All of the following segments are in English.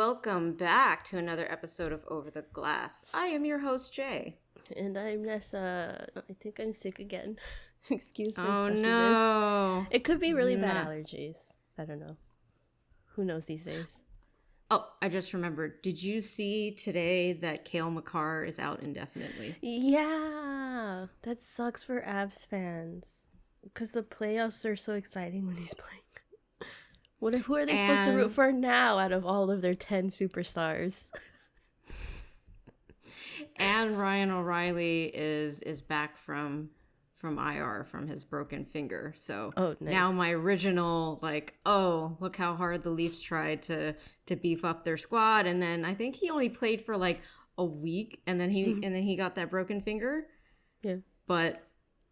welcome back to another episode of Over the Glass. I am your host, Jay. And I'm Nessa. I think I'm sick again. Excuse my Oh stuffiness. no. It could be really bad allergies. I don't know. Who knows these days? Oh, I just remembered. Did you see today that Cale Makar is out indefinitely? Yeah, that sucks for Abs fans. Because the playoffs are so exciting when he's playing. Who are they supposed to root for now out of all of their 10 superstars? And Ryan O'Reilly is back from IR from his broken finger. So nice. Now my original look how hard the Leafs tried to beef up their squad, and then I think he only played for like a week, and then he got that broken finger. Yeah, but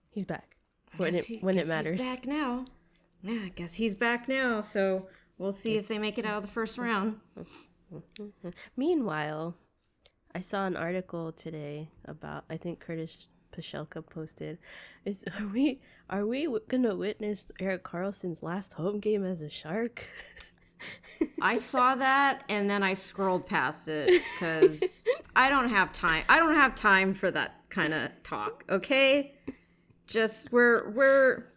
he's back when it matters. He's back now. Yeah, I guess he's back now. So we'll see if they make it out of the first round. Meanwhile, I saw an article today about, I think Curtis Pashelka posted, are we gonna witness Erik Karlsson's last home game as a Shark? I saw that and then I scrolled past it because I don't have time. I don't have time for that kind of talk. Okay, just we're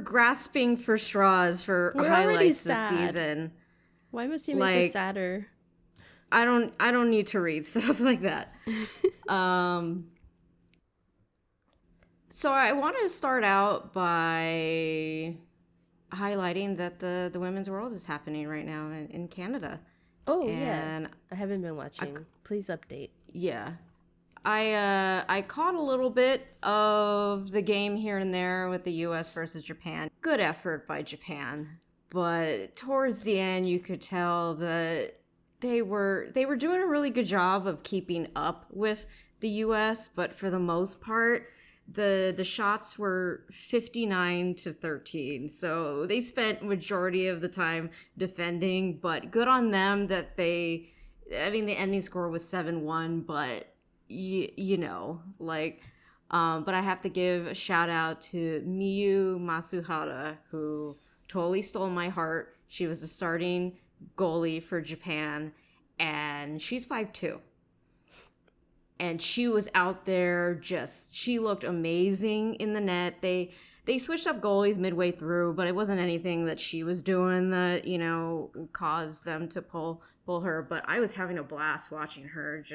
grasping for straws for highlights this season. Why must you make it sadder? I don't need to read stuff like that. So I wanted to start out by highlighting that the Women's World is happening right now in Canada. Oh, and yeah. I haven't been watching. Please update. Yeah. I caught a little bit of the game here and there with the US versus Japan. Good effort by Japan. But towards the end, you could tell that they were doing a really good job of keeping up with the US, but for the most part, the shots were 59-13. So they spent majority of the time defending, but good on them that the ending score was 7-1, but but I have to give a shout out to Miyu Masuhara, who totally stole my heart. She was the starting goalie for Japan, and she's 5'2". And she was out there she looked amazing in the net. They switched up goalies midway through, but it wasn't anything that she was doing that, caused them to pull her. But I was having a blast watching her.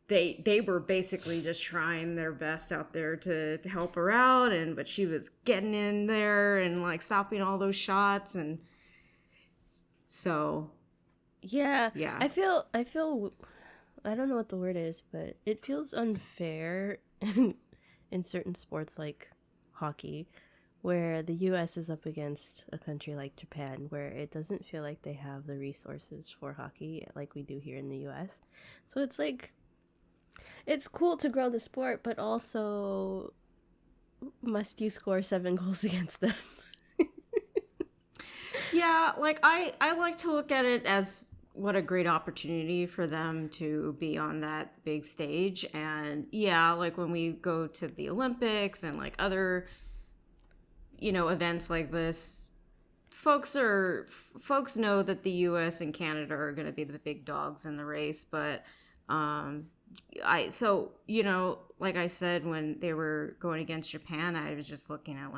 They were basically just trying their best out there to help her out, but she was getting in there and stopping all those shots, and so yeah. I feel I don't know what the word is, but it feels unfair in certain sports like hockey, where the US is up against a country like Japan, where it doesn't feel like they have the resources for hockey like we do here in the US. So it's cool to grow the sport, but also must you score 7 goals against them? Yeah, I like to look at it as what a great opportunity for them to be on that big stage. And yeah, when we go to the Olympics and other events like this, folks know that the US and Canada are going to be the big dogs in the race. But like I said, when they were going against Japan, I was just looking at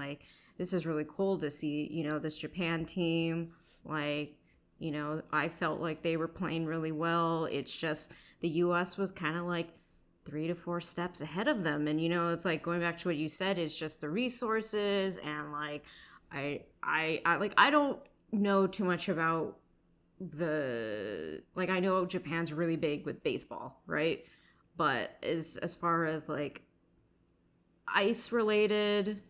this is really cool to see, this Japan team. I felt like they were playing really well. It's just the US was kind of 3 to 4 steps ahead of them. And, it's going back to what you said, it's just the resources. And I don't know too much about I know Japan's really big with baseball, right? But as far as ice related,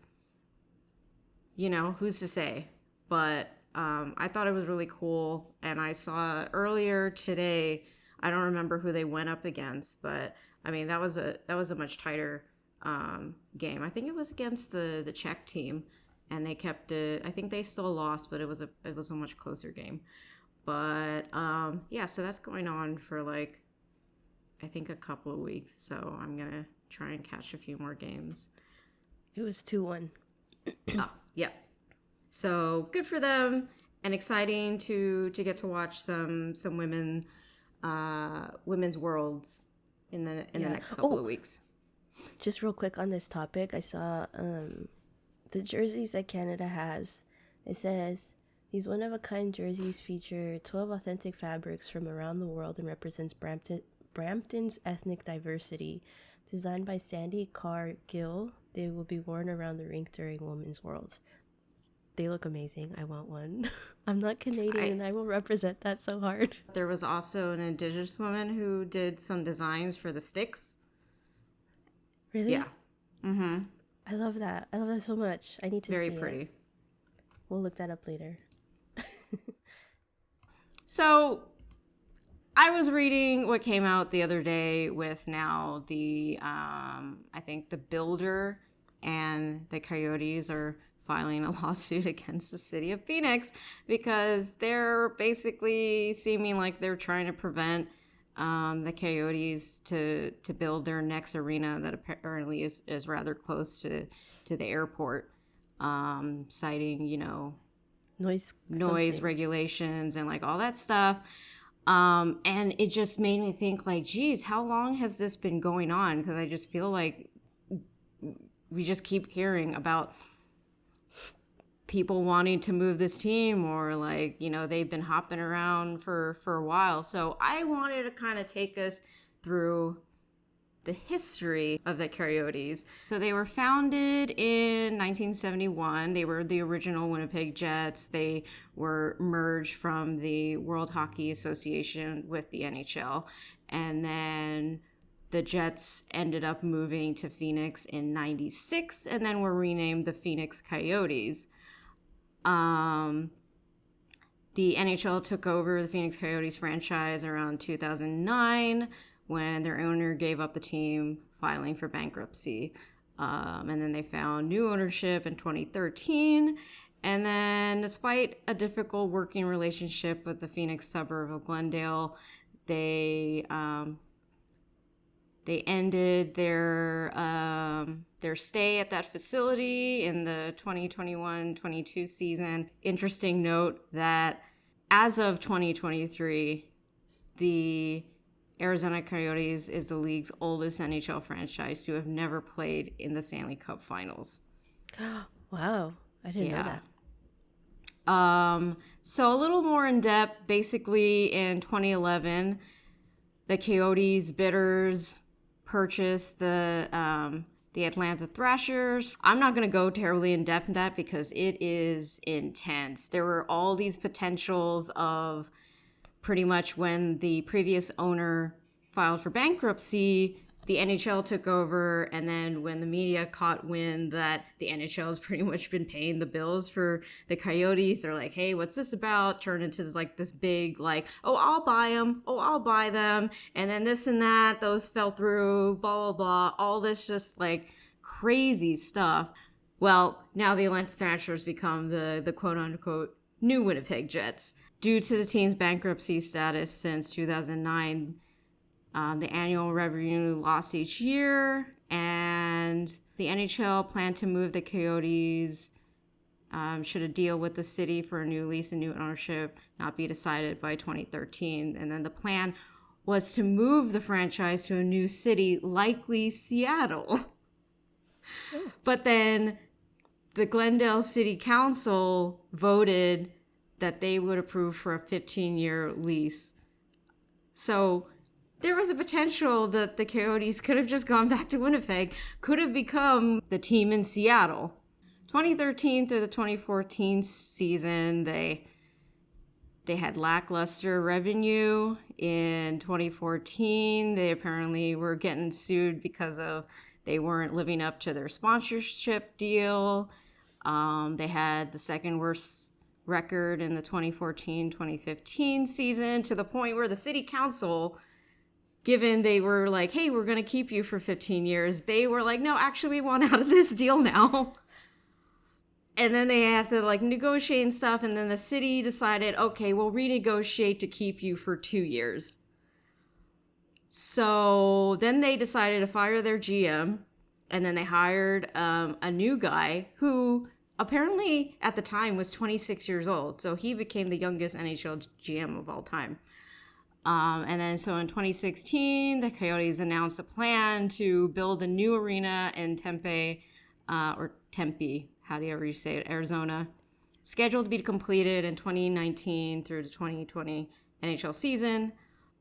who's to say? But I thought it was really cool. And I saw earlier today, I don't remember who they went up against, but that was a much tighter game. I think it was against the Czech team, and they kept it. I think they still lost, but it was a much closer game. But yeah, so that's going on for I think a couple of weeks. So I'm gonna try and catch a few more games. It was 2-1. Oh, yeah. So good for them. and exciting to get to watch some women's worlds in the next couple of weeks. Just real quick on this topic, I saw the jerseys that Canada has. It says these one-of-a-kind jerseys feature 12 authentic fabrics from around the world and represents Brampton's ethnic diversity. Designed by Sandy Cargill, they will be worn around the rink during Women's Worlds. They look amazing. I want one. I'm not Canadian and I will represent that so hard. There was also an Indigenous woman who did some designs for the sticks. Really? Yeah. Mm-hmm. I love that. I love that so much. I need to see it. Very pretty. We'll look that up later. So, I was reading what came out the other day with now the, I think the builder and the Coyotes are filing a lawsuit against the city of Phoenix because they're basically seeming like they're trying to prevent the Coyotes to build their next arena that apparently is rather close to the airport, citing, noise regulations and like all that stuff. And it just made me think like, geez, how long has this been going on? Because I just feel like we just keep hearing about people wanting to move this team, or like, they've been hopping around for a while. So I wanted to kind of take us through the history of the Coyotes. So they were founded in 1971. They were the original Winnipeg Jets. They were merged from the World Hockey Association with the NHL. And then the Jets ended up moving to Phoenix in 96 and then were renamed the Phoenix Coyotes. The NHL took over the Phoenix Coyotes franchise around 2009 when their owner gave up the team, filing for bankruptcy. And then they found new ownership in 2013. And then despite a difficult working relationship with the Phoenix suburb of Glendale, they ended their stay at that facility in the 2021-22 season. Interesting note that as of 2023, the Arizona Coyotes is the league's oldest NHL franchise to have never played in the Stanley Cup Finals. Wow, I didn't know that. So a little more in depth, basically in 2011, the Coyotes bidders purchased the Atlanta Thrashers. I'm not going to go terribly in depth in that because it is intense. There were all these potentials of pretty much when the previous owner filed for bankruptcy, the NHL took over, and then when the media caught wind that the NHL has pretty much been paying the bills for the Coyotes, they're like, hey, what's this about? Turned into this big, oh, I'll buy them. Oh, I'll buy them. And then this and that, those fell through, blah, blah, blah. All this just crazy stuff. Well, now the Atlanta Thrashers become the quote-unquote new Winnipeg Jets. Due to the team's bankruptcy status since 2009, the annual revenue lost each year, and the NHL planned to move the Coyotes should a deal with the city for a new lease and new ownership not be decided by 2013. And then the plan was to move the franchise to a new city, likely Seattle. But then the Glendale City Council voted that they would approve for a 15-year lease. So there was a potential that the Coyotes could have just gone back to Winnipeg, could have become the team in Seattle. 2013 through the 2014 season, they had lackluster revenue. In 2014, they apparently were getting sued because they weren't living up to their sponsorship deal. They had the second worst record in the 2014-2015 season, to the point where the city council, given they were like, hey, we're going to keep you for 15 years, they were like, no, actually, we want out of this deal now. And then they had to negotiate and stuff, and then the city decided, okay, we'll renegotiate to keep you for 2 years. So then they decided to fire their GM, and then they hired a new guy who apparently at the time was 26 years old. So he became the youngest NHL GM of all time. And then so in 2016, the Coyotes announced a plan to build a new arena in Tempe, or Tempe, however you say it, Arizona, scheduled to be completed in 2019 through the 2020 NHL season.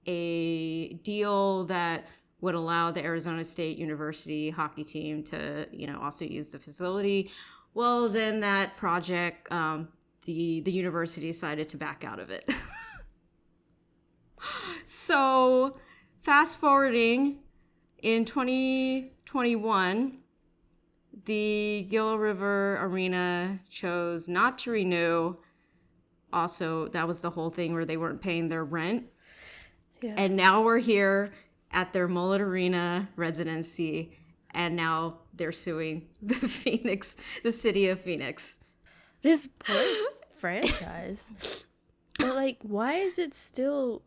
A deal that would allow the Arizona State University hockey team to, also use the facility. Well, then that project, the university decided to back out of it. So, fast forwarding, in 2021, the Gila River Arena chose not to renew. Also, that was the whole thing where they weren't paying their rent. Yeah. And now we're here at their Mullet Arena residency, and now they're suing the city of Phoenix. This poor franchise. But, like, why is it still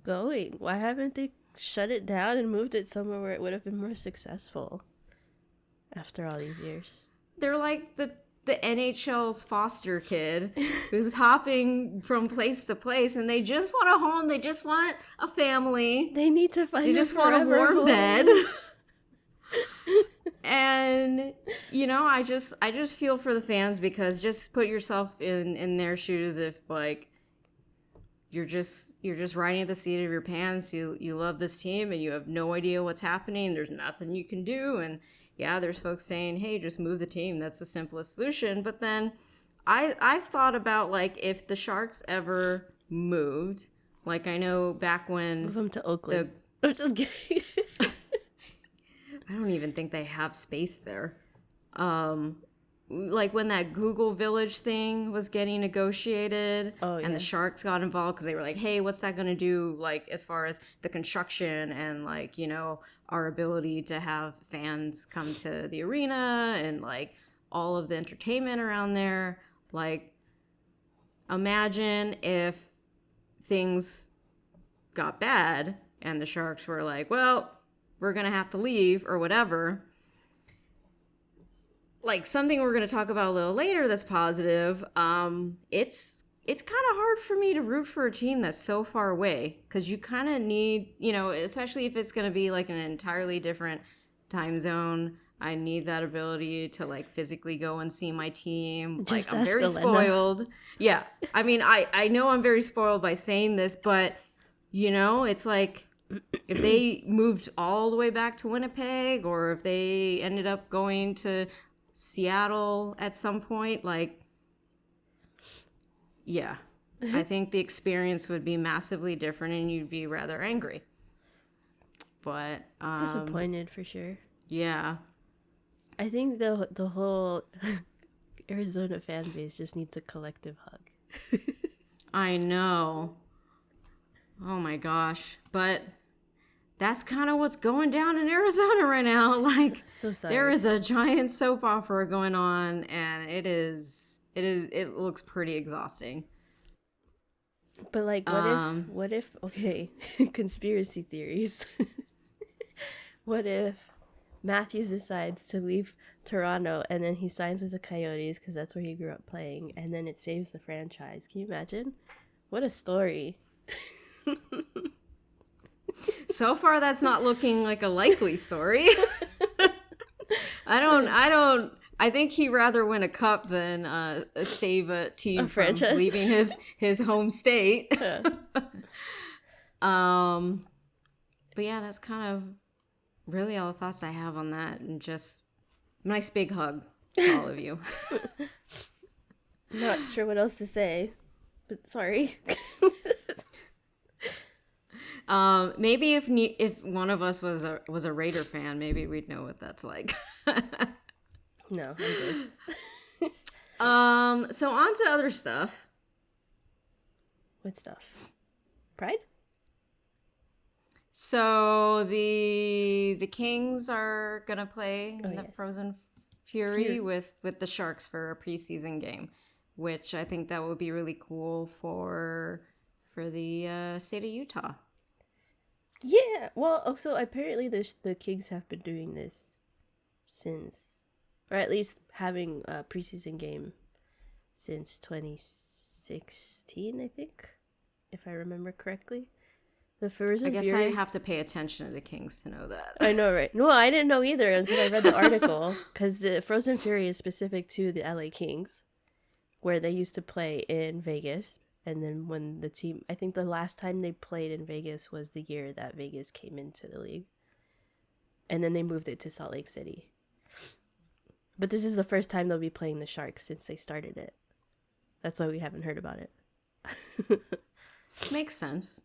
going? Why haven't they shut it down and moved it somewhere where it would have been more successful after all these years? They're like the NHL's foster kid who's hopping from place to place, and they just want a home. They just want a family. They need to find. They just want a warm home. Bed. And I just feel for the fans, because just put yourself in their shoes. If like you're just riding at the seat of your pants, you love this team and you have no idea what's happening. There's nothing you can do, and yeah, there's folks saying, hey, just move the team. That's the simplest solution. But then I've thought about, like, if the Sharks ever moved, like, I know back when... Move them to Oakland. I'm just kidding. I don't even think they have space there. Like, when that Google Village thing was getting negotiated, and the Sharks got involved because they were like, hey, what's that going to do, like, as far as the construction and, like, our ability to have fans come to the arena and, like, all of the entertainment around there. Like, imagine if things got bad and the Sharks were like, well, we're going to have to leave or whatever. Like, something we're going to talk about a little later that's positive, it's kind of hard for me to root for a team that's so far away, because you kind of need, especially if it's going to be like an entirely different time zone. I need that ability to, like, physically go and see my team. Just like, I'm very spoiled. Yeah. I mean, I know I'm very spoiled by saying this, but, it's like, if they moved all the way back to Winnipeg, or if they ended up going to Seattle at some point, like, yeah, I think the experience would be massively different and you'd be rather angry. But disappointed for sure. Yeah. I think the whole Arizona fan base just needs a collective hug. I know. Oh my gosh. But that's kind of what's going down in Arizona right now. Like, so sorry. There is a giant soap opera going on, and it looks pretty exhausting. But, like, what if okay, conspiracy theories. What if Matthews decides to leave Toronto and then he signs with the Coyotes because that's where he grew up playing, and then it saves the franchise? Can you imagine? What a story. So far, that's not looking like a likely story. I think he'd rather win a cup than save a team from leaving his home state. Yeah. But yeah, that's kind of really all the thoughts I have on that, and just a nice big hug to all of you. Not sure what else to say, but sorry. Maybe if one of us was a Raider fan, maybe we'd know what that's like. No, I'm good. So on to other stuff. What stuff? Pride? So the Kings are gonna play in the Frozen Fury with the Sharks for a preseason game, which I think that would be really cool for the state of Utah. Yeah, well, also apparently the Kings have been doing this since or at least having a preseason game since 2016, I think, if I remember correctly. The Frozen I guess Fury. I have to pay attention to the Kings to know that. I know, right? No, I didn't know either until I read the article, because the Frozen Fury is specific to the LA Kings, where they used to play in Vegas. And then when the team, I think the last time they played in Vegas was the year that Vegas came into the league. And then they moved it to Salt Lake City. But this is the first time they'll be playing the Sharks since they started it. That's why we haven't heard about it. Makes sense.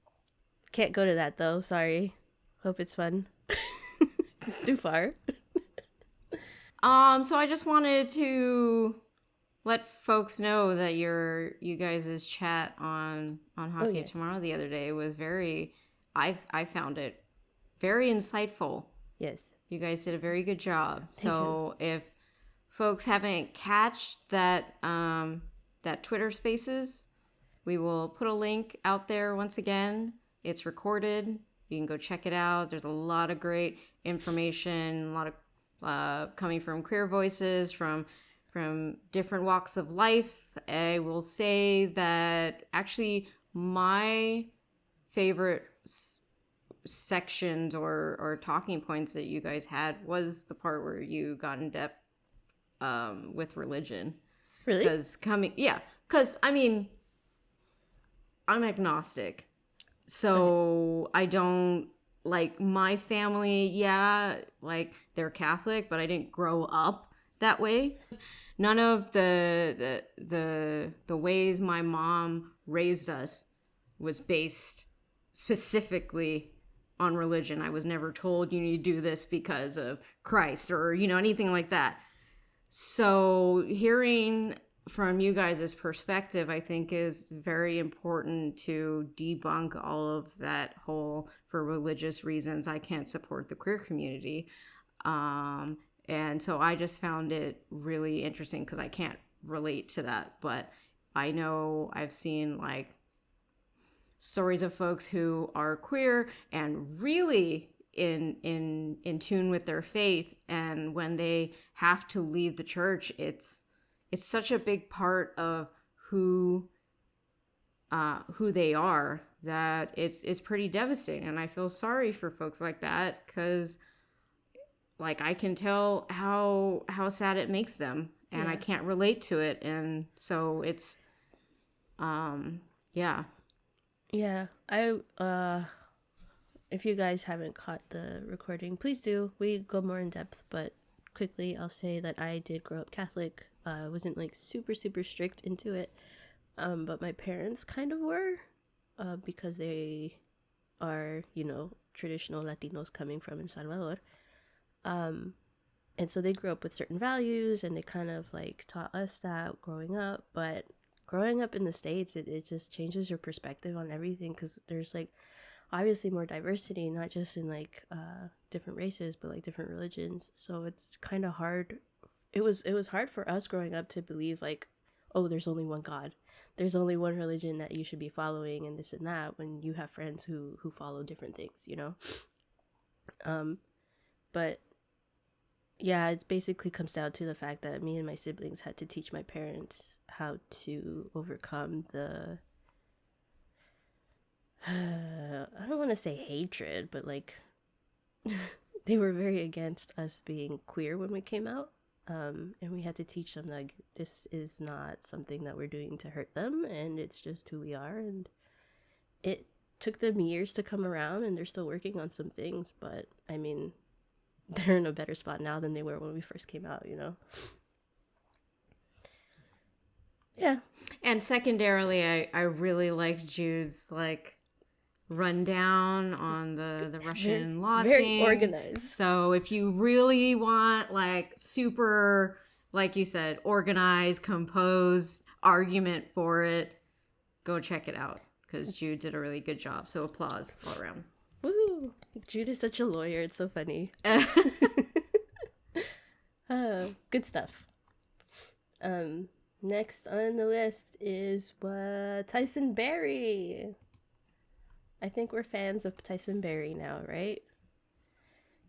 Can't go to that though, sorry. Hope it's fun. It's too far. So I just wanted to let folks know that you guys' chat on Hockey Tomorrow the other day was very, I found it very insightful. Yes. You guys did a very good job. So if folks haven't catched that that Twitter Spaces, we will put a link out there once again. It's recorded. You can go check it out. There's a lot of great information, a lot of coming from queer voices, from different walks of life. I will say that actually my favorite sections or talking points that you guys had was the part where you got in depth with religion. Really? Because I mean, I'm agnostic, so I don't like my family. Yeah, like they're Catholic, but I didn't grow up that way. None of the ways my mom raised us was based specifically on religion. I was never told you need to do this because of Christ or anything like that. So hearing from you guys' perspective, I think is very important to debunk all of that whole for religious reasons I can't support the queer community. And so I just found it really interesting because I can't relate to that, but I know I've seen like stories of folks who are queer and really in tune with their faith, and when they have to leave the church, it's such a big part of who they are that it's pretty devastating. And I feel sorry for folks like that because like I can tell how sad it makes them, and I can't relate to it, and so it's yeah. I if you guys haven't caught the recording, please do. We go more in depth, but quickly I'll say that I did grow up Catholic. I wasn't like super strict into it, but my parents kind of were, because they are traditional Latinos coming from El Salvador, and so they grew up with certain values, and they kind of like taught us that growing up. But growing up in the States, it just changes your perspective on everything, because there's like obviously more diversity, not just in like different races, but like different religions. So it's kind of hard. It was hard for us growing up to believe like, oh, there's only one God, there's only one religion that you should be following, and this and that, when you have friends who follow different things, but yeah, it basically comes down to the fact that me and my siblings had to teach my parents how to overcome the I don't want to say hatred, but like they were very against us being queer when we came out, and we had to teach them like this is not something that we're doing to hurt them, and it's just who we are. And it took them years to come around, and they're still working on some things, but I mean, they're in a better spot now than they were when we first came out, Yeah. And secondarily, I really liked Jude's like rundown on the Russian law very thing. Organized. So if you really want like super, like you said, organized, composed argument for it, go check it out, because Jude did a really good job. So applause all around. Woo! Jude is such a lawyer. It's so funny. Good stuff. Next on the list is Tyson Berry. I think we're fans of Tyson Berry now, right?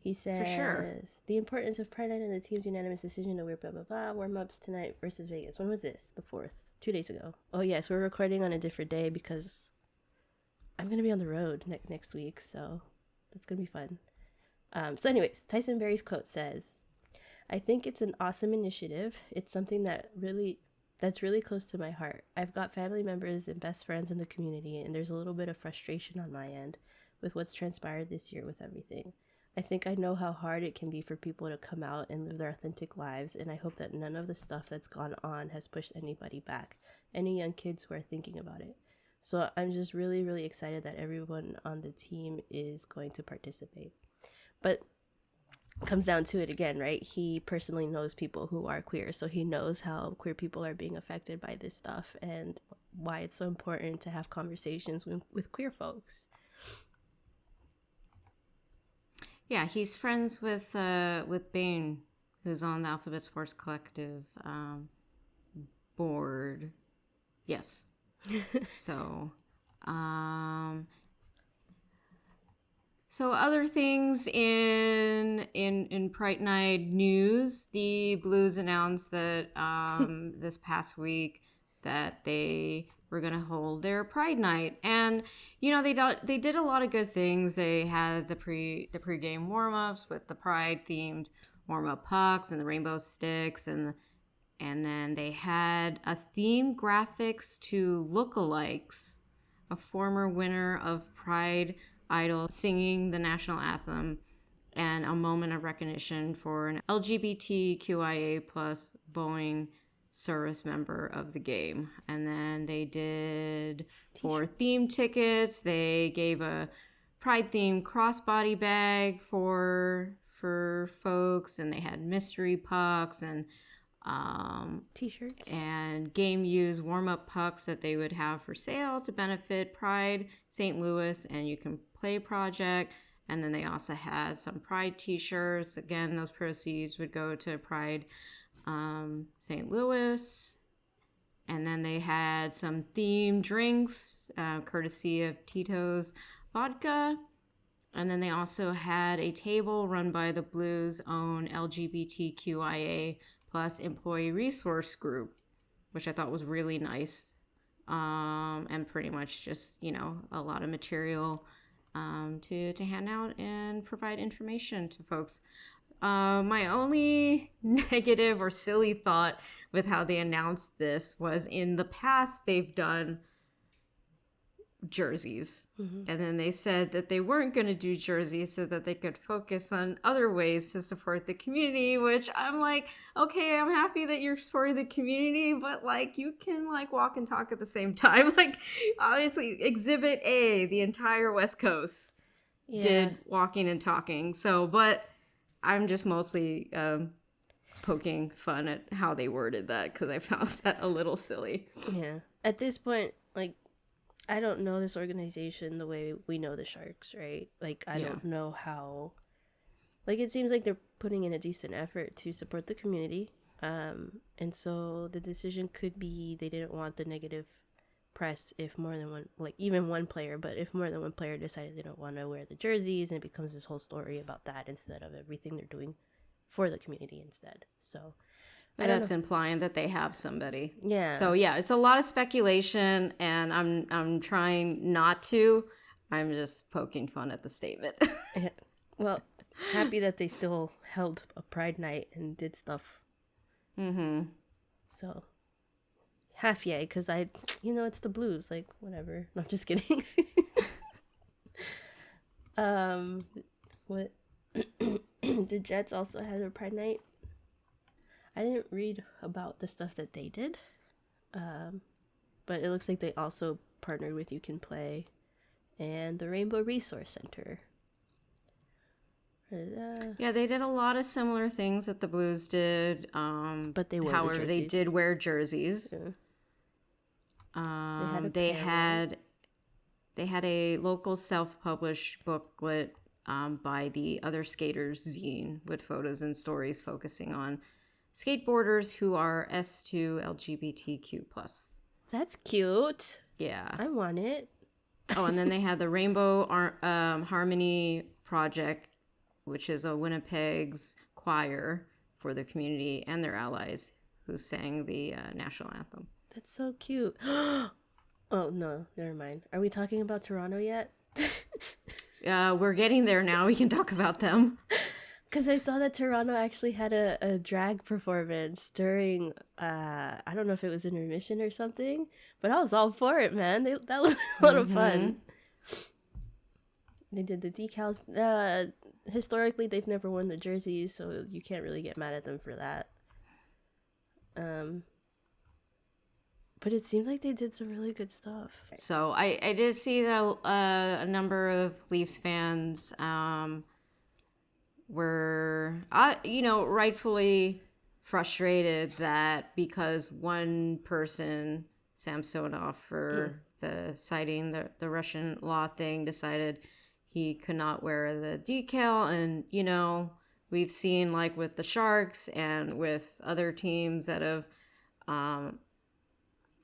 He says, for sure. The importance of Pride Night and the team's unanimous decision to wear blah, blah, blah. Warm-ups tonight versus Vegas. When was this? The 4th. 2 days ago. Oh, yes, we're recording on a different day because I'm going to be on the road next week, so that's going to be fun. So anyways, Tyson Berry's quote says, I think it's an awesome initiative. It's something that's really close to my heart. I've got family members and best friends in the community, and there's a little bit of frustration on my end with what's transpired this year with everything. I think I know how hard it can be for people to come out and live their authentic lives, and I hope that none of the stuff that's gone on has pushed anybody back, any young kids who are thinking about it. So I'm just really, really excited that everyone on the team is going to participate. But it comes down to it again, right? He personally knows people who are queer, so he knows how queer people are being affected by this stuff and why it's so important to have conversations with queer folks. Yeah, he's friends with Bane, who's on the Alphabet Sports Collective board. Yes. So other things in Pride Night news, the Blues announced that this past week that they were going to hold their Pride Night, and they did a lot of good things. They had the pregame warm-ups with the Pride themed warm-up pucks and the rainbow sticks, and then they had a themed graphics to lookalikes, a former winner of Pride Idol singing the national anthem, and a moment of recognition for an LGBTQIA plus Boeing service member of the game. And then they did for theme tickets, they gave a Pride themed crossbody bag for folks, and they had mystery pucks and t-shirts and game used warm-up pucks that they would have for sale to benefit Pride St. Louis and You Can Play project. And then they also had some Pride t-shirts. Again, those proceeds would go to Pride St. Louis. And then they had some themed drinks courtesy of Tito's Vodka. And then they also had a table run by the Blues' own LGBTQIA plus employee resource group, which I thought was really nice. And pretty much just, a lot of material to hand out and provide information to folks. My only negative or silly thought with how they announced this was in the past they've done jerseys. Mm-hmm. And then they said that they weren't going to do jerseys so that they could focus on other ways to support the community, which I'm like, okay, I'm happy that you're supporting the community, but you can walk and talk at the same time. Obviously Exhibit A, the entire West Coast did walking and talking. So, but I'm just mostly poking fun at how they worded that because I found that a little silly. Yeah. At this point, I don't know this organization the way we know the Sharks, right? I don't know how... it seems like they're putting in a decent effort to support the community. And so the decision could be they didn't want the negative press if more than one... even one player, but if more than one player decided they don't want to wear the jerseys, and it becomes this whole story about that instead of everything they're doing for the community instead. So... But that's implying that they have somebody. Yeah. So yeah, it's a lot of speculation, and I'm trying not to. I'm just poking fun at the statement. Well, happy that they still held a Pride Night and did stuff. Mm-hmm. So, half yay, because it's the Blues. Whatever. No, I'm just kidding. What? The Jets also had a Pride Night. I didn't read about the stuff that they did, but it looks like they also partnered with You Can Play and the Rainbow Resource Center. Yeah, they did a lot of similar things that the Blues did. But they wore however, the they did wear jerseys. Yeah. They had a local self-published booklet by the Other Skaters zine with photos and stories focusing on skateboarders who are S2 LGBTQ+. That's cute. Yeah. I want it. Oh, and then they had the Rainbow Harmony Project which is a Winnipeg's choir for their community and their allies, who sang the national anthem. That's so cute. Oh, no, never mind. Are we talking about Toronto yet? We're getting there now. We can talk about them. Because I saw that Toronto actually had a drag performance during, I don't know if it was intermission or something, but I was all for it, man. That was a lot of fun. They did the decals. Historically, they've never worn the jerseys, so you can't really get mad at them for that. But it seemed like they did some really good stuff. So I did see that a number of Leafs fans were, rightfully frustrated that because one person, Samsonov, for the citing the Russian law thing, decided he could not wear the decal. And, we've seen, like, with the Sharks and with other teams that have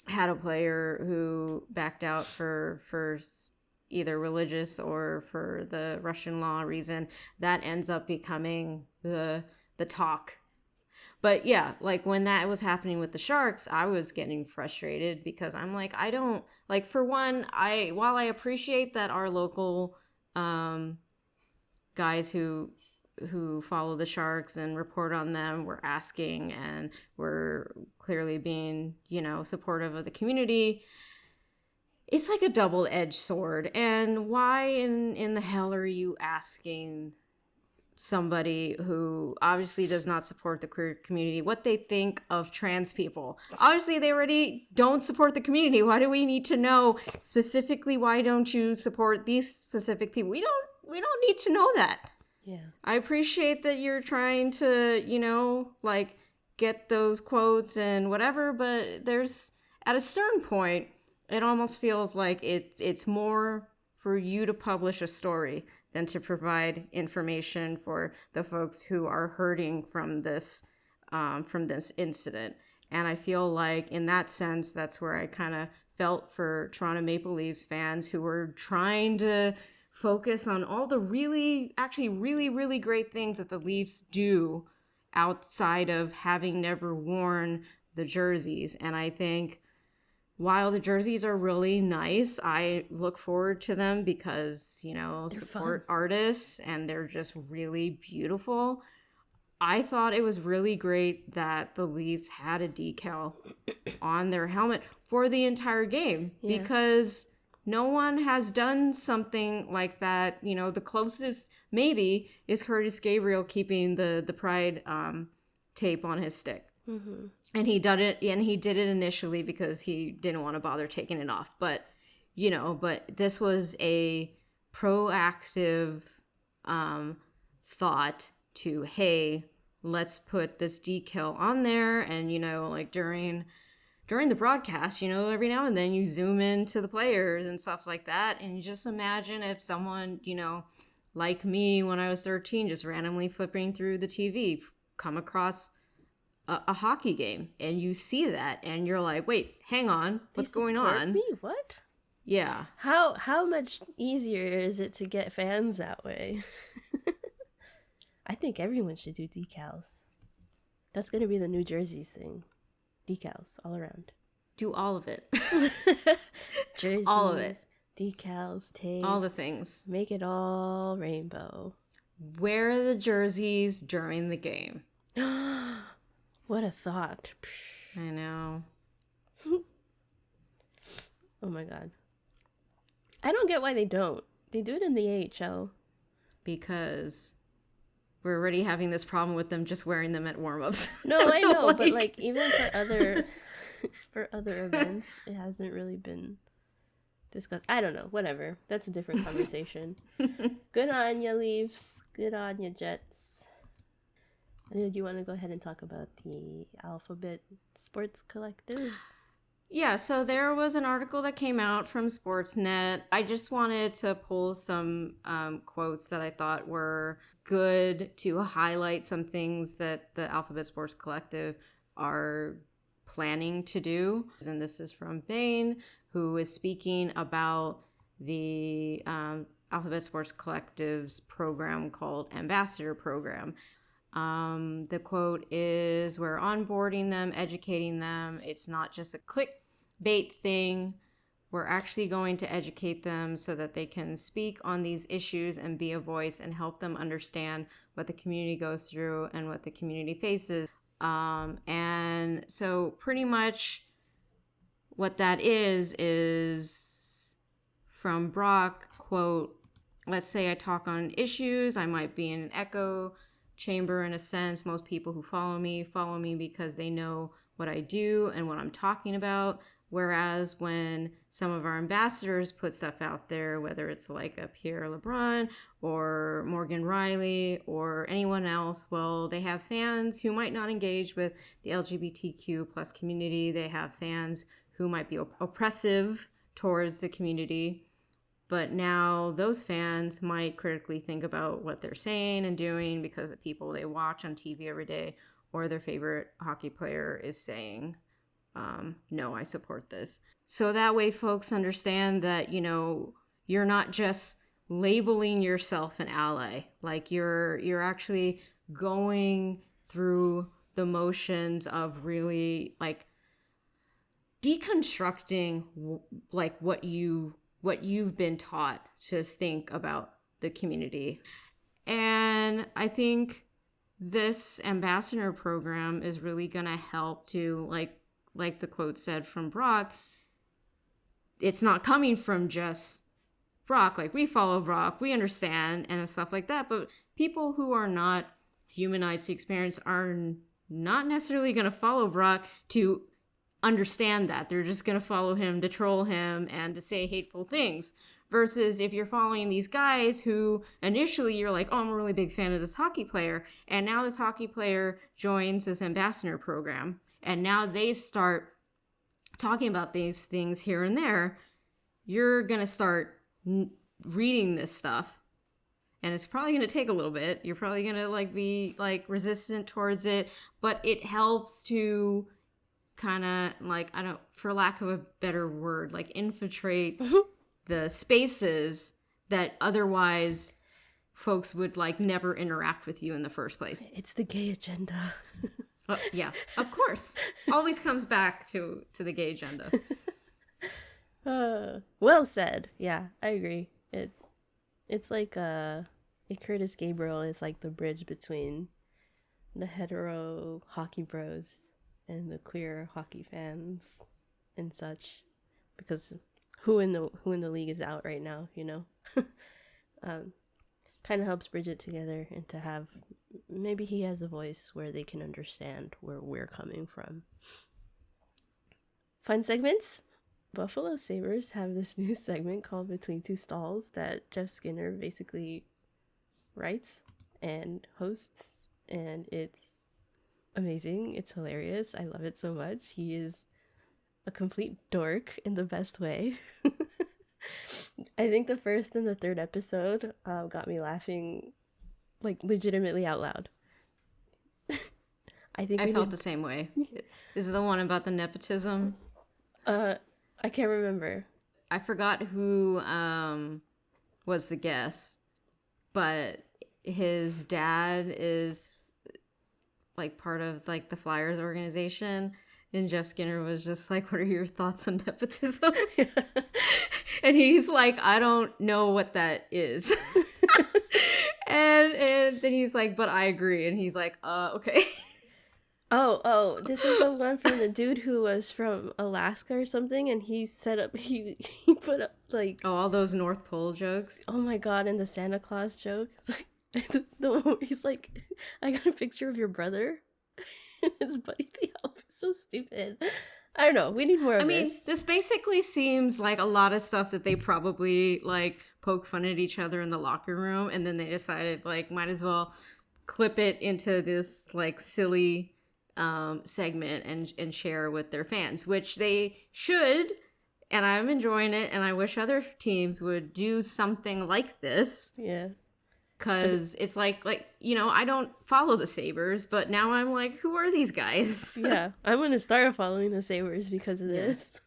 had a player who backed out for either religious or for the Russian law reason, that ends up becoming the talk. But yeah, like when that was happening with the Sharks, I was getting frustrated because I'm like, I don't, like, for one, while I appreciate that our local guys who follow the Sharks and report on them were asking and were clearly being, supportive of the community, it's like a double-edged sword. And why in the hell are you asking somebody who obviously does not support the queer community what they think of trans people? Obviously they already don't support the community. Why do we need to know specifically, why don't you support these specific people? We don't need to know that. Yeah. I appreciate that you're trying to, get those quotes and whatever, but there's, at a certain point, it almost feels like it's more for you to publish a story than to provide information for the folks who are hurting from this incident. And I feel like in that sense, that's where I kind of felt for Toronto Maple Leafs fans who were trying to focus on all the really great things that the Leafs do outside of having never worn the jerseys. And I think while the jerseys are really nice, I look forward to them because, they're support fun artists and they're just really beautiful. I thought it was really great that the Leafs had a decal on their helmet for the entire game, because no one has done something like that. The closest maybe is Curtis Gabriel keeping the pride tape on his stick. Mm-hmm. And he did it initially because he didn't want to bother taking it off. But, but this was a proactive thought to, hey, let's put this decal on there. And, like during the broadcast, every now and then you zoom into the players and stuff like that. And you just imagine if someone, like me when I was 13, just randomly flipping through the TV, come across a hockey game and you see that and you're like, wait, hang on, what's going on? Me? What? Yeah. How much easier is it to get fans that way? I think everyone should do decals. That's going to be the New Jersey's thing. Decals all around. Do all of it. Jerseys, all of it. Decals, tape. All the things. Make it all rainbow. Wear the jerseys during the game. What a thought. I know. Oh my god. I don't get why they don't. They do it in the AHL. Because we're already having this problem with them just wearing them at warm-ups. No, I know, but even for other events, it hasn't really been discussed. I don't know, whatever. That's a different conversation. Good on ya, Leafs. Good on ya, Jets. Do you want to go ahead and talk about the Alphabet Sports Collective? Yeah, so there was an article that came out from Sportsnet. I just wanted to pull some quotes that I thought were good to highlight some things that the Alphabet Sports Collective are planning to do. And this is from Bain, who is speaking about the Alphabet Sports Collective's program called Ambassador Program. The quote is, we're onboarding them, educating them. It's not just a clickbait thing. We're actually going to educate them so that they can speak on these issues and be a voice and help them understand what the community goes through and what the community faces. And so pretty much what that is from Brock, quote, let's say I talk on issues. I might be in an echo chamber in a sense. Most people who follow me because they know what I do and what I'm talking about. Whereas when some of our ambassadors put stuff out there, whether it's like a Pierre LeBrun or Morgan Riley or anyone else, well, they have fans who might not engage with the LGBTQ plus community. They have fans who might be oppressive towards the community. But now those fans might critically think about what they're saying and doing because the people they watch on TV every day or their favorite hockey player is saying, no, I support this. So that way folks understand that, you know, you're not just labeling yourself an ally. Like you're actually going through the motions of really like deconstructing like what you've been taught to think about the community. And I think this ambassador program is really going to help to like the quote said from Brock, it's not coming from just Brock. Like, we follow Brock, we understand and stuff like that, but people who are not humanized the experience are not necessarily going to follow Brock to understand that. They're just going to follow him to troll him and to say hateful things. Versus if you're following these guys who initially you're like, oh, I'm a really big fan of this hockey player. And now this hockey player joins this ambassador program. And now they start talking about these things here and there. You're going to start reading this stuff. And it's probably going to take a little bit. You're probably going to like be like resistant towards it. But it helps to kind of like, I don't, for lack of a better word, like infiltrate the spaces that otherwise folks would like never interact with you in the first place. It's the gay agenda. Yeah, of course. Always comes back to the gay agenda. Well said. Yeah, I agree. It's like Curtis Gabriel is like the bridge between the hetero hockey bros and the queer hockey fans and such, because who in the league is out right now, you know? Kind of helps bridge it together and to have, maybe he has a voice where they can understand where we're coming from. Fun segments. Buffalo Sabres have this new segment called Between Two Stalls that Jeff Skinner basically writes and hosts, and it's amazing. It's hilarious. I love it so much. He is a complete dork in the best way. I think the first and the third episode got me laughing like legitimately out loud. I felt the same way. Is it the one about the nepotism? I can't remember. I forgot who was the guest, but his dad is like part of like the Flyers organization, and Jeff Skinner was just like, what are your thoughts on nepotism? And he's like, I don't know what that is. and then he's like, but I agree. And he's like, okay. Oh, this is the one from the dude who was from Alaska or something, and he set up, he put up like... Oh, all those North Pole jokes? Oh my god, and the Santa Claus joke. It's like, the one where he's like, I got a picture of your brother. And his buddy the elf is so stupid. I don't know, we need more of this. I mean, this basically seems like a lot of stuff that they probably like poke fun at each other in the locker room, and then they decided like, might as well clip it into this like silly... segment and share with their fans, which they should, and I'm enjoying it, and I wish other teams would do something like this. Yeah, because it's like you know, I don't follow the Sabres, but now I'm like, who are these guys? Yeah, I'm gonna start following the Sabres because of this.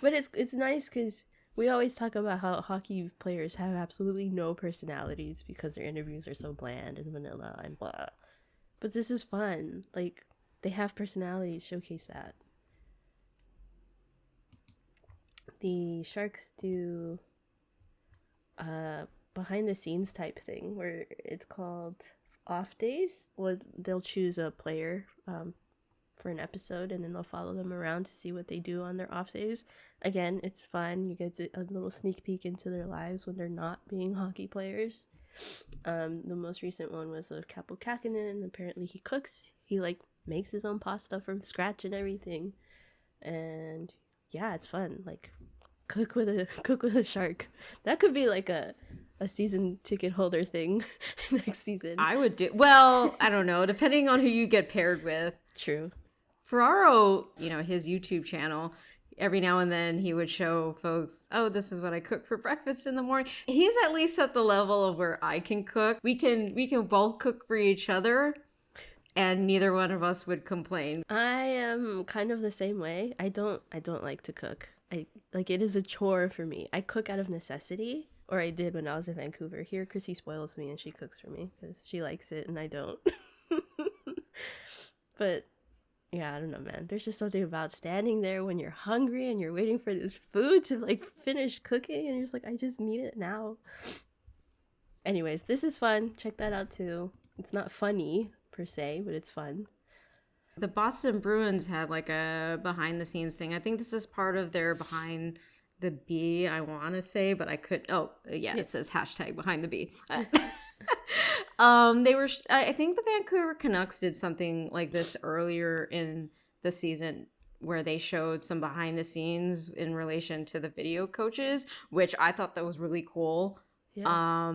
But it's nice because We always talk about how hockey players have absolutely no personalities because their interviews are so bland and vanilla and blah. But this is fun. Like, they have personalities, showcase that. The Sharks do behind the scenes type thing where it's called off days. Well, they'll choose a player for an episode and then they'll follow them around to see what they do on their off days. Again, it's fun. You get a little sneak peek into their lives when they're not being hockey players. The most recent one was of Capo Kakinen. Apparently he cooks. He like makes his own pasta from scratch and everything. And yeah, it's fun. Like cook with a shark. That could be like a season ticket holder thing next season. I would do well, I don't know, depending on who you get paired with. True. Ferraro, his YouTube channel, every now and then he would show folks, oh, this is what I cook for breakfast in the morning. He's at least at the level of where I can cook. We can both cook for each other and neither one of us would complain. I am kind of the same way. I don't like to cook. It is a chore for me. I cook out of necessity, or I did when I was in Vancouver. Here, Chrissy spoils me and she cooks for me because she likes it and I don't. But yeah, I don't know, man. There's just something about standing there when you're hungry and you're waiting for this food to like finish cooking and you're just like, I just need it now. Anyways, this is fun. Check that out too. It's not funny per se, but it's fun. The Boston Bruins had like a behind the scenes thing. I think this is part of their behind the B, I want to say, but I could. Oh, yeah, it says hashtag behind the B. I think the Vancouver Canucks did something like this earlier in the season where they showed some behind the scenes in relation to the video coaches, which I thought that was really cool. Yeah.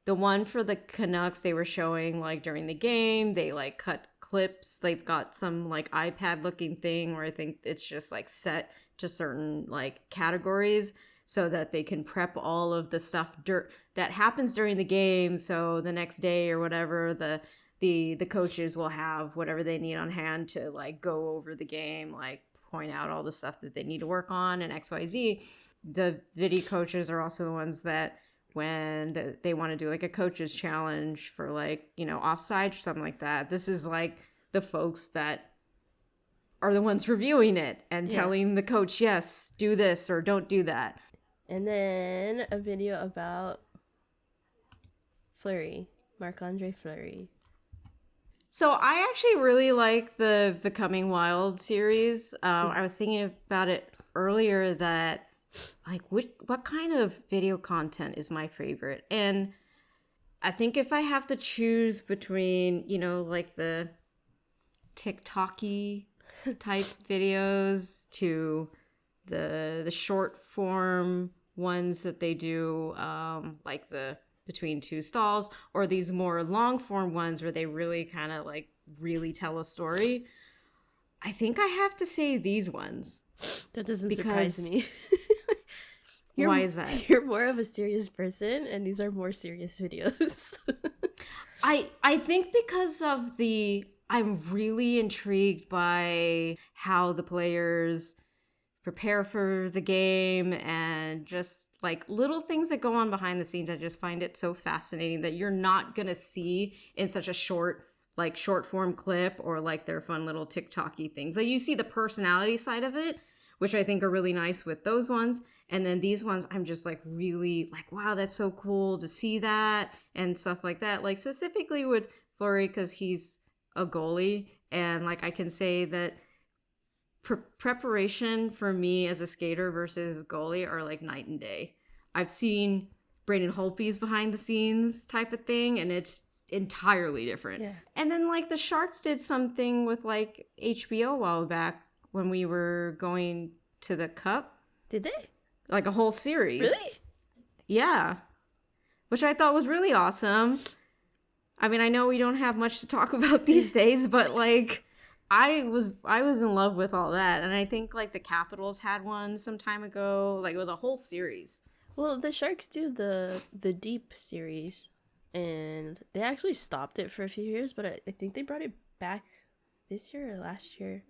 The one for the Canucks, they were showing like during the game, they like cut clips. They've got some like iPad looking thing where I think it's just like set to certain like categories so that they can prep all of the stuff that happens during the game. So the next day or whatever, the coaches will have whatever they need on hand to like go over the game, like point out all the stuff that they need to work on and XYZ. The video coaches are also the ones that when they want to do like a coach's challenge for like, offside or something like that. This is like the folks that are the ones reviewing it and telling the coach, yes, do this or don't do that. And then a video about Fleury, Marc-Andre Fleury. So I actually really like the Becoming Wild series. I was thinking about it earlier that like what kind of video content is my favorite? And I think if I have to choose between, like the TikTok-y type videos to the short form ones that they do, like the Between Two Stalls, or these more long form ones where they really kind of like really tell a story, I think I have to say these ones. That doesn't surprise me. Why is that? You're more of a serious person, and these are more serious videos. I think because of I'm really intrigued by how the players prepare for the game and just like little things that go on behind the scenes. I just find it so fascinating that you're not going to see in such a short form clip or like their fun little TikTok-y things. Like you see the personality side of it, which I think are really nice with those ones. And then these ones, I'm just like really like, wow, that's so cool to see that and stuff like that. Like specifically with Fleury, because he's a goalie. And like I can say that preparation for me as a skater versus goalie are like night and day. I've seen Braden Holtby's behind the scenes type of thing, and it's entirely different. Yeah. And then like the Sharks did something with like HBO a while back when we were going to the Cup. Did they? Like a whole series. Really? Yeah. Which I thought was really awesome. I mean, I know we don't have much to talk about these days, but like I was in love with all that. And I think like the Capitals had one some time ago. Like it was a whole series. Well, the Sharks do the Deep series, and they actually stopped it for a few years, but I think they brought it back this year or last year.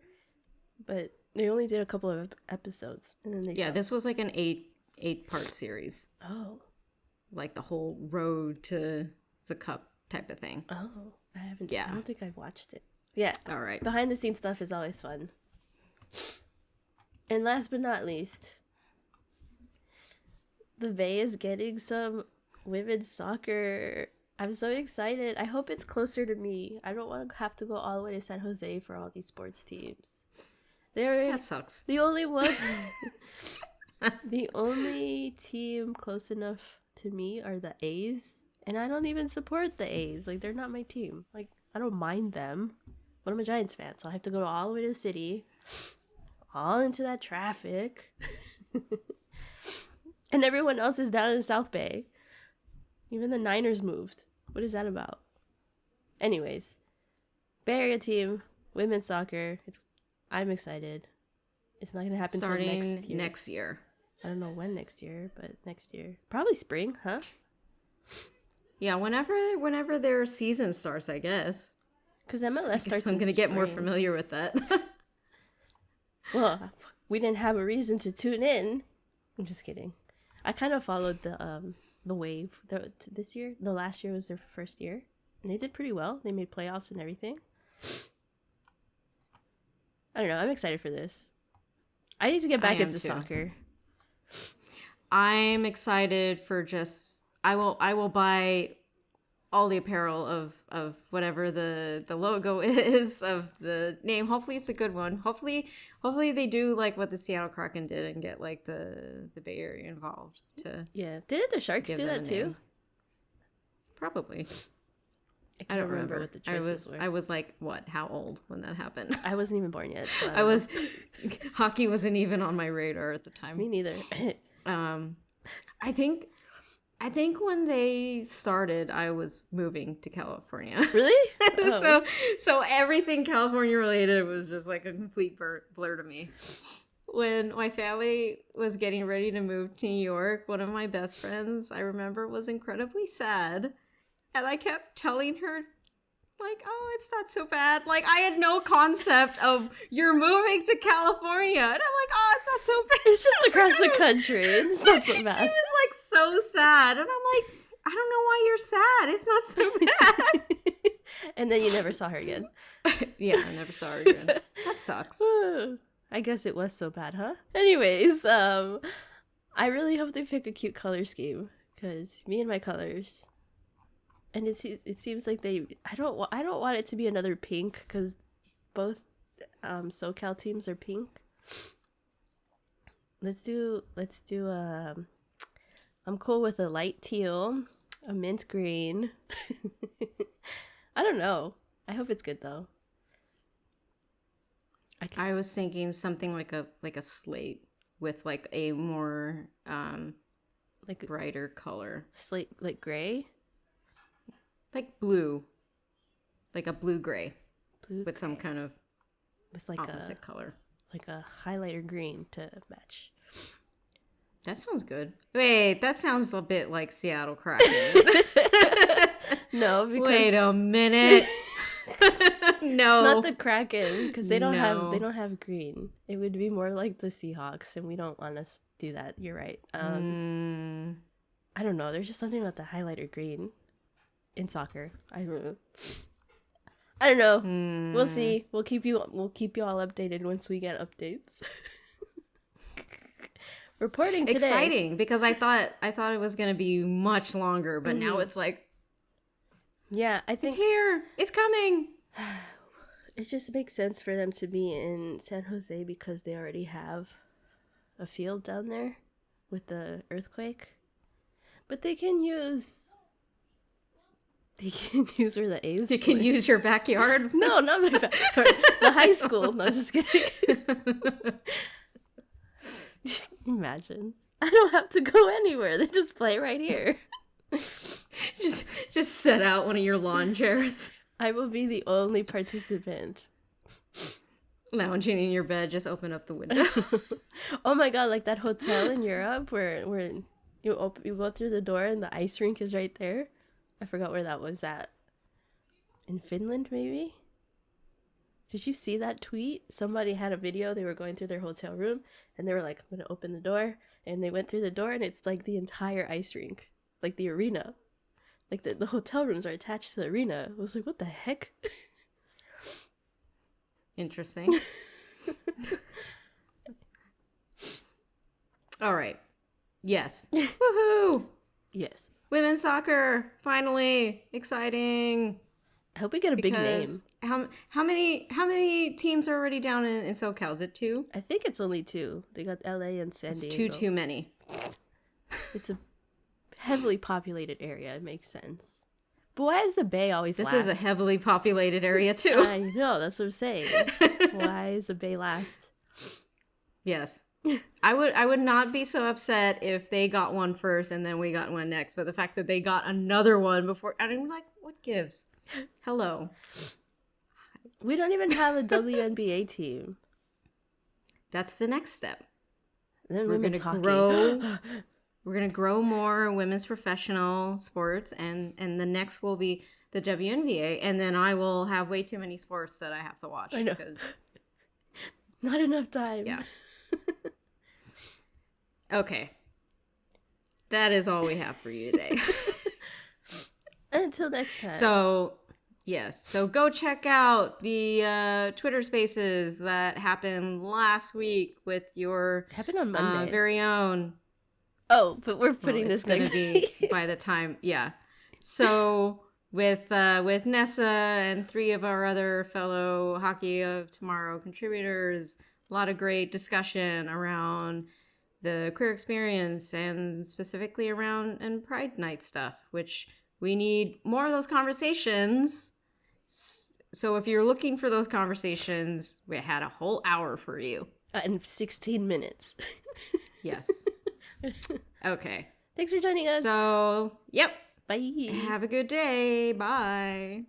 But they only did a couple of episodes, and then they stopped. This was like an 8-part series. Oh. Like the whole road to the cup type of thing. Oh, I haven't. Yeah. I don't think I've watched it. Yeah. All right. Behind the scenes stuff is always fun. And last but not least, the Bay is getting some women's soccer. I'm so excited. I hope it's closer to me. I don't want to have to go all the way to San Jose for all these sports teams. That sucks. The only one. The only team close enough to me are the A's. And I don't even support the A's. Like, they're not my team. Like, I don't mind them. But I'm a Giants fan, so I have to go all the way to the city. All into that traffic. And everyone else is down in South Bay. Even the Niners moved. What is that about? Anyways. Bay Area team, women's soccer. I'm excited. It's not going to happen starting next year. I don't know when next year, but next year. Probably spring, huh? Yeah, whenever their season starts, I guess. Because MLS starts I'm going to get more familiar with that. Well, we didn't have a reason to tune in. I'm just kidding. I kind of followed the wave this year. No, last year was their first year. And they did pretty well. They made playoffs and everything. I don't know. I'm excited for this. I need to get back into soccer. I'm excited for just I will buy all the apparel of whatever the logo is of the name. Hopefully it's a good one. Hopefully they do like what the Seattle Kraken did and get like the Bay Area involved to. Yeah. Didn't the Sharks do that too? Probably. I don't remember what the choices were. I was like, what? How old when that happened? I wasn't even born yet. So hockey wasn't even on my radar at the time. Me neither. I think when they started, I was moving to California. Really? Oh. So everything California related was just like a complete blur to me. When my family was getting ready to move to New York, one of my best friends, I remember, was incredibly sad. And I kept telling her, like, oh, it's not so bad. Like, I had no concept of you're moving to California. And I'm like, oh, it's not so bad. It's just across the country. It's not so bad. She was, like, so sad. And I'm like, I don't know why you're sad. It's not so bad. And then you never saw her again. Yeah, I never saw her again. That sucks. I guess it was so bad, huh? Anyways, I really hope they pick a cute color scheme. Because me and my colors... And it seems like I don't want it to be another pink because both SoCal teams are pink. Let's do I'm cool with a light teal, a mint green. I don't know. I hope it's good though. I was thinking something like a slate with like a more like brighter color. Slate, like gray. Like blue. Like a blue-gray. With some kind of with like opposite color. Like a highlighter green to match. That sounds good. Wait, that sounds a bit like Seattle Kraken. No, because... Wait a minute. No. Not the Kraken, because they don't have green. It would be more like the Seahawks, and we don't want to do that. You're right. I don't know. There's just something about the highlighter green. In soccer, I don't know. We'll see. We'll keep you all updated once we get updates. Reporting today. Exciting because I thought it was gonna be much longer, but now it's like, yeah, I think it's here. It's coming. It just makes sense for them to be in San Jose because they already have a field down there with the earthquake, but they can use. They can use where the A's. You can use your backyard. No, not my backyard. The high school. No, just kidding. Imagine. I don't have to go anywhere. They just play right here. just set out one of your lawn chairs. I will be the only participant. Lounging in your bed, just open up the window. Oh my god, like that hotel in Europe where you go through the door and the ice rink is right there. I forgot where that was at. In Finland, maybe? Did you see that tweet? Somebody had a video. They were going through their hotel room, and they were like, I'm going to open the door. And they went through the door, and it's like the entire ice rink. Like the arena. Like the hotel rooms are attached to the arena. I was like, what the heck? Interesting. All right. Yes. Woohoo! Yes. Women's soccer, finally. Exciting. I hope we get a big name. How many teams are already down in SoCal? Is it 2? I think it's only 2. They got LA and San Diego. It's too many. It's a heavily populated area. It makes sense. But why is the Bay always This last? is a heavily populated area too. I know, that's what I'm saying. Why is the Bay last? Yes. I would not be so upset if they got one first and then we got one next, but the fact that they got another one before, I'm like, what gives? Hello. We don't even have a WNBA team. That's the next step. Then we're going to grow. We're going to grow more women's professional sports, and the next will be the WNBA, and then I will have way too many sports that I have to watch. I know. Not enough time. Yeah. Okay. That is all we have for you today. Until next time. So, yes. So go check out the Twitter Spaces that happened last week with your happened on Monday. Very own. Oh, but we're putting this next week by the time. Yeah. So with Nessa and 3 of our other fellow Hockey of Tomorrow contributors, a lot of great discussion around the queer experience and specifically around and Pride Night stuff, which we need more of those conversations. So if you're looking for those conversations, we had a whole hour for you. In 16 minutes. Yes. Okay. Thanks for joining us. So, yep. Bye. Have a good day. Bye.